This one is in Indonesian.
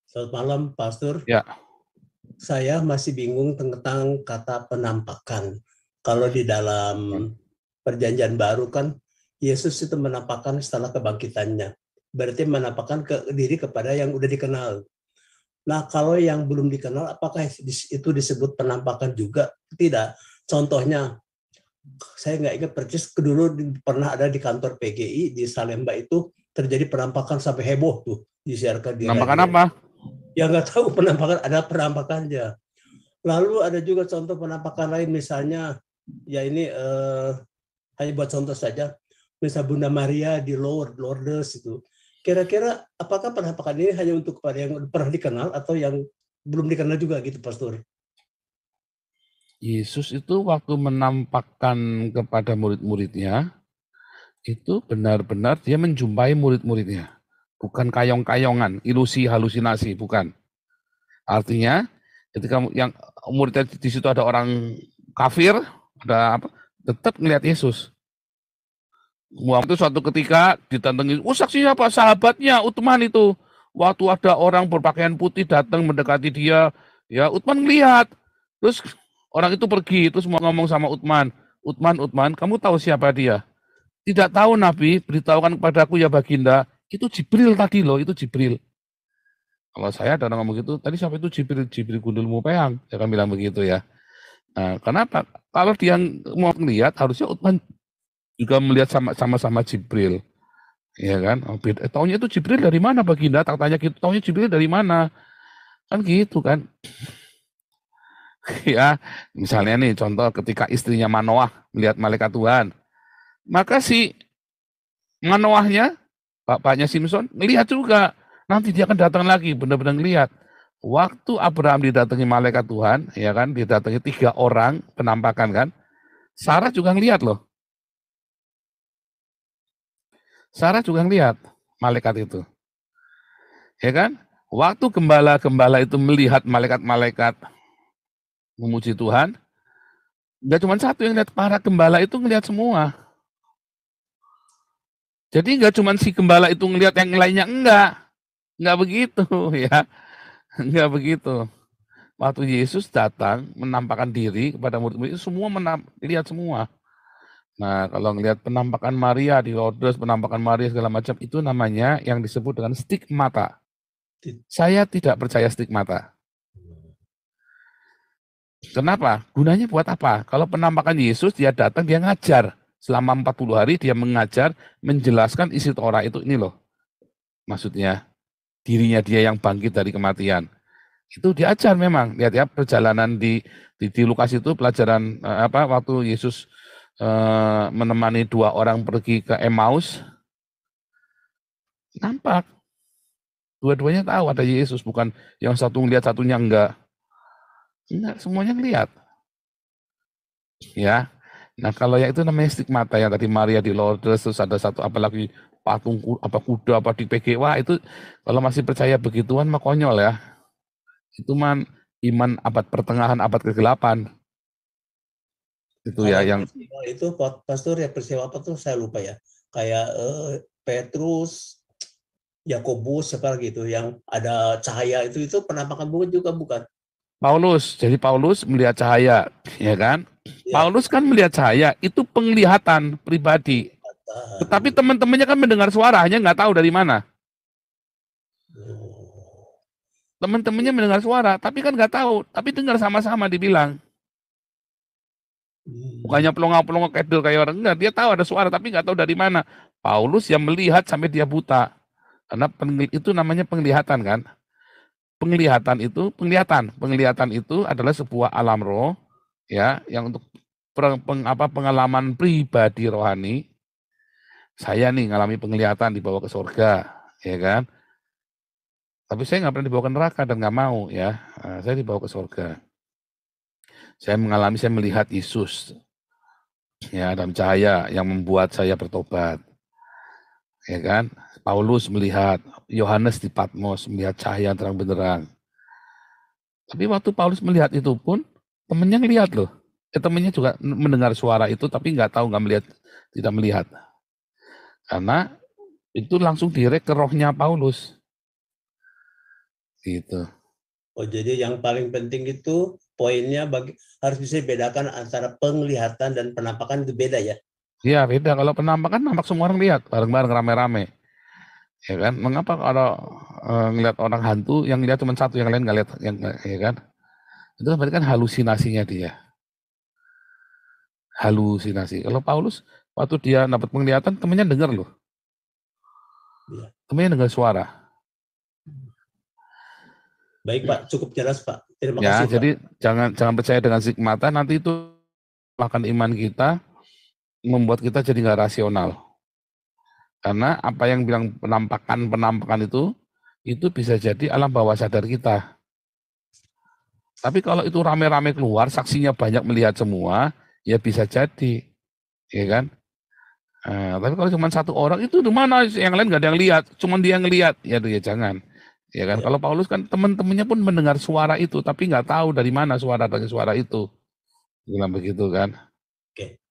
Selamat malam, Pastor. Ya, Saya masih bingung tentang kata penampakan. Kalau di dalam Perjanjian Baru kan Yesus itu menampakkan setelah kebangkitannya. Berarti menampakkan ke diri kepada yang udah dikenal. Nah, kalau yang belum dikenal, apakah itu disebut penampakan juga? Tidak. Contohnya, saya nggak ingat persis, dulu pernah ada di kantor PGI di Salemba itu terjadi penampakan sampai heboh tuh disiarkan di penampakan radio. apa? Ya nggak tahu penampakan, ada penampakannya. Lalu ada juga contoh penampakan lain, misalnya ya ini hanya buat contoh saja, misal Bunda Maria di Lourdes itu. Kira-kira apakah penampakan ini hanya untuk kepada yang pernah dikenal atau yang belum dikenal juga gitu, Pastor? Yesus itu waktu menampakkan kepada murid-muridnya, itu benar-benar dia menjumpai murid-muridnya. Bukan kayong-kayongan, ilusi, halusinasi, bukan. Artinya, ketika yang muridnya di situ ada orang kafir, ada apa, tetap melihat Yesus. Waktu suatu ketika ditantengi, saksinya apa? Sahabatnya Uthman itu. Waktu ada orang berpakaian putih datang mendekati dia, ya Uthman melihat. Terus orang itu pergi, terus mau ngomong sama Uthman, Uthman, kamu tahu siapa dia? Tidak tahu Nabi, beritahukan kepadaku ya Baginda. Itu Jibril tadi loh, itu Jibril. Kalau saya ada orang ngomong gitu, tadi siapa itu Jibril? Jibril Gundul Mupeang, saya kan bilang begitu ya. Nah, kenapa? Kalau dia mau melihat, harusnya Uthman juga melihat sama-sama Jibril. Ya kan? Taunya itu Jibril dari mana Baginda? Tak tanya gitu, taunya Jibril dari mana? Kan gitu kan. Ya, misalnya nih contoh ketika istrinya Manoah melihat malaikat Tuhan. Maka si Manoahnya, bapaknya Simpson, melihat juga. Nanti dia akan datang lagi, benar-benar melihat. Waktu Abraham didatangi malaikat Tuhan, ya kan, didatangi 3 orang penampakan kan. Sarah juga ngelihat loh. Sarah juga ngelihat malaikat itu. Ya kan? Waktu gembala-gembala itu melihat malaikat-malaikat memuji Tuhan, nggak cuma satu yang lihat, para gembala itu ngelihat semua. Jadi nggak cuma si gembala itu ngelihat, yang lainnya enggak begitu ya, enggak begitu. Waktu Yesus datang menampakkan diri kepada murid-murid itu semua lihat semua. Nah, kalau ngelihat penampakan Maria di Lourdes, penampakan Maria segala macam, itu namanya yang disebut dengan stigmata. Saya tidak percaya stigmata. Kenapa? Gunanya buat apa? Kalau penampakan Yesus, dia datang, dia ngajar. Selama 40 hari dia mengajar, menjelaskan isi Torah itu, ini loh. Maksudnya, dirinya dia yang bangkit dari kematian. Itu diajar memang. Lihat ya, perjalanan di Lukas itu, pelajaran waktu Yesus menemani 2 orang pergi ke Emmaus, nampak. Dua-duanya tahu ada Yesus, bukan yang satu ngelihat, satunya enggak. Enggak, semuanya ngelihat. Ya. Nah, kalau yang itu namanya stigmata yang tadi Maria di Lourdes, terus ada satu apalagi patung kuda apa di PG, wah itu kalau masih percaya begituan mah konyol ya. Itu mah iman abad pertengahan, abad ke-8. Itu Kalau ya yang yang peristiwa itu, Pastor, ya peristiwa apa tuh saya lupa ya. Kayak Petrus, Yakobus, apa gitu, yang ada cahaya itu penampakan Tuhan juga bukan? Paulus. Jadi Paulus melihat cahaya, ya kan? Ya, Paulus kan melihat cahaya, itu penglihatan pribadi. kelihatan. Tetapi teman-temannya kan mendengar suara, hanya nggak tahu dari mana. Oh. Teman-temannya mendengar suara, tapi kan nggak tahu. Tapi dengar sama-sama dibilang. Bukannya pelongo-pelongo kedel kayak orang, enggak. Dia tahu ada suara, tapi nggak tahu dari mana. Paulus yang melihat sampai dia buta. Karena itu namanya penglihatan kan. Penglihatan itu adalah sebuah alam roh, ya, yang untuk pengalaman pribadi rohani. Saya nih ngalami penglihatan dibawa ke surga, ya kan. Tapi saya nggak pernah dibawa ke neraka dan nggak mau ya. Nah, saya dibawa ke surga. Saya melihat Yesus ya dalam cahaya yang membuat saya bertobat. Ya kan? Paulus melihat, Yohanes di Patmos melihat cahaya terang benderang. Tapi waktu Paulus melihat itu pun temennya ngelihat loh. Temennya juga mendengar suara itu tapi nggak tahu, nggak melihat, tidak melihat. Karena itu langsung direct ke rohnya Paulus. Gitu. Oh, jadi yang paling penting itu poinnya harus bisa dibedakan antara penglihatan dan penampakan, itu beda ya? Iya beda, kalau penampakan nampak semua orang lihat, bareng-bareng rame-rame. Ya kan? Mengapa kalau ngelihat orang hantu, yang lihat cuma satu, yang lain nggak lihat, ya kan? Itu berarti kan halusinasinya dia. Halusinasi. Kalau Paulus, waktu dia dapat penglihatan, temennya dengar loh. Iya. Temennya dengar suara. Baik Pak, cukup jelas Pak. Terima Ya, kasih Pak. jadi jangan percaya dengan stigmata, nanti itu makan iman kita, membuat kita jadi nggak rasional. Karena apa yang bilang penampakan itu bisa jadi alam bawah sadar kita. Tapi kalau itu rame-rame keluar, saksinya banyak melihat semua, ya bisa jadi, ya kan? Tapi kalau cuma satu orang itu di mana yang lain nggak ada yang lihat, cuma dia yang lihat, ya jangan, ya kan? Ya. Kalau Paulus kan teman-temannya pun mendengar suara itu, tapi nggak tahu dari mana suara itu, bilang begitu kan? Oke.